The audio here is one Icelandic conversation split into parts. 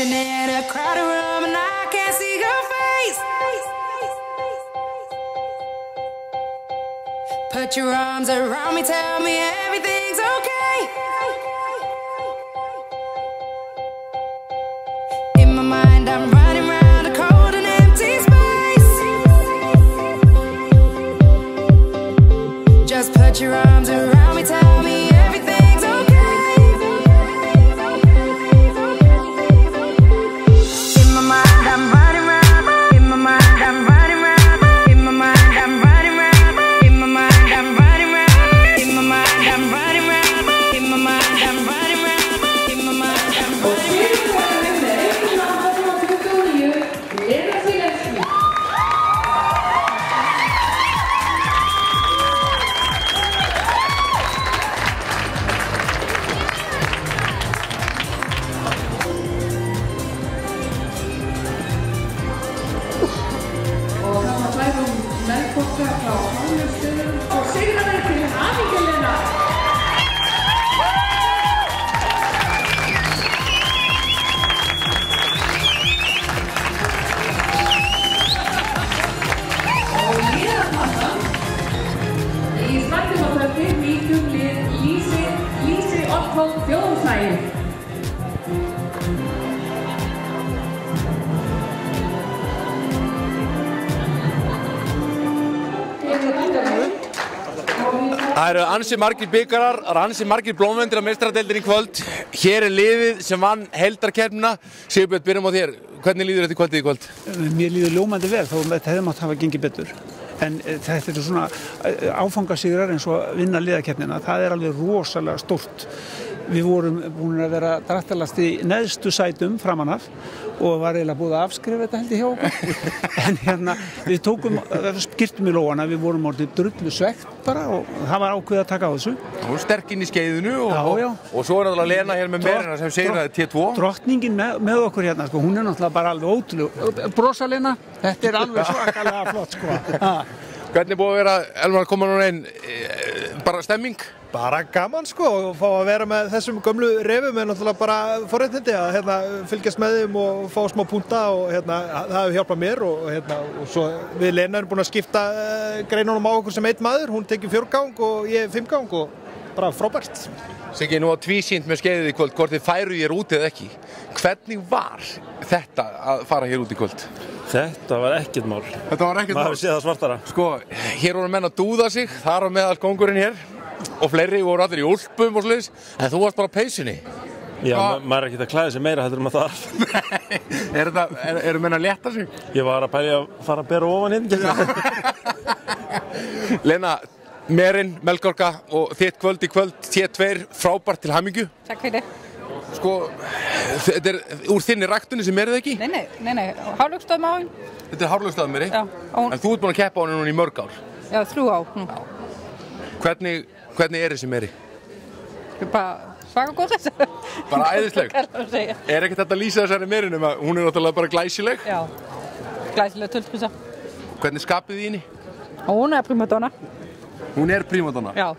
standing in a crowded room and I can't see your face. Put your arms around me, tell me everything's okay. In my mind I'm running round a cold and empty space. Just put your arms around me, tell me everything's okay. In my mind I'm running round, in my mind I'm running round, in my mind I'm running round, in my mind I'm running round, in my mind I'm running round, in my mind I'm running round, in my mind I'm running round. Melkorka frá Hálfstöðum og sigrarinn til hamingju Lena. Og liðarpassan í snættumáttöfni líkum lið Lísi Ottholt Þjóðsæl. Það eru ansi margir bikarar, það eru ansi margir blómvendir á meistaradeildinni í kvöld. Hér er liðið sem vann heildarkeppnina. Sigurbjörn, byrjum á þér. Hvernig líður þetta kvöldið í kvöld? Mér líður ljómandi vel, þó þetta hefði mátt hafa gengið betur. En þetta er svona áfangasigrar eins og vinna liðakeppnina. Það er alveg rosalega stórt. Við vorum búin að vera drættalast í neðstu sætum framan af og var eiginlega búið að afskrifa þetta held ég hjá okkur. En hérna, við tókum, skyrtum í lóana, við vorum orðið drullu svegt bara og það var ákveðið að taka á þessu. Hún er sterk inn í skeiðinu og svo er náttúrulega Lena hér með meirina sem sigraði T2. Drottningin með okkur hérna, sko, hún er náttúrulega bara alveg ótrúleg. Brosa Lena, þetta er alveg svakalega flott, sko. Hvernig búið að vera, Elmar, koma núna inn, bara stemming? Bara gaman sko, og fá að vera með þessum gömlu refum er náttúrulega bara forréttindi að fylgjast með þeim og fá smá púnta og það hefur hjálpað mér og svo við Lena erum búin að skipta greinunum á okkur sem einn maður, hún tekið 4 gang og ég 5 gang og bara frábært. Siggi, nú á tvísýnt með skeiðið í kvöld, hvort þið færu hér út eða ekki. Hvernig var þetta að fara hér út í kvöld? Þetta var ekkert mál. Þetta var ekkert mál? Maður séð það svartara. Sko, hér voru menn að dúða sig, þar á meðal kóngurinn hér og fleiri voru allir í úlpum og sliðis, en þú varst bara á peysunni. Já, maður er ekkert að klæða sig meira heldur maður þarf. Nei, eru menn að létta sig? Ég var að pæli að fara að bera ofan hinn. Lena, Merin, Melkorka og þitt kvöld í kvöld, T2, frábært til hamingju. Takk fyrir. Sko, þetta er úr þinni ræktunni sem er það ekki? Nei, Hárlaugsstaðamáin. Þetta er Hárlaugsstaðameri? Já. En þú ert búin að keppa á henni núna í mörg ár? Já, 3 ár. Hvernig er þessi meri? Bara svaka góð þessu. Bara æðisleg? Er ekkert þetta að lýsa þessari merinum að hún er náttúrulega bara glæsileg? Já, glæsileg tullpísa. Hvernig skapið þið henni? Hún er primadonna. Hún er primadonna? Já.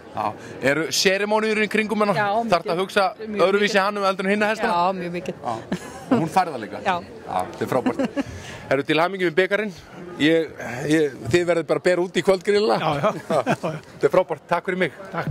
Eru serimóniur í kringum hennar? Já, mikið. Þarftu að hugsa öðruvísi hann heldur en hinna hestana? Já, mjög mikið. Og hún fær það líka? Já. Þetta er frábært. Eru til hamingju með bikarinn? Þið verður bara að bera út í kvöldgrilla? Já. Þetta er frábært. Takk fyrir mig. Takk.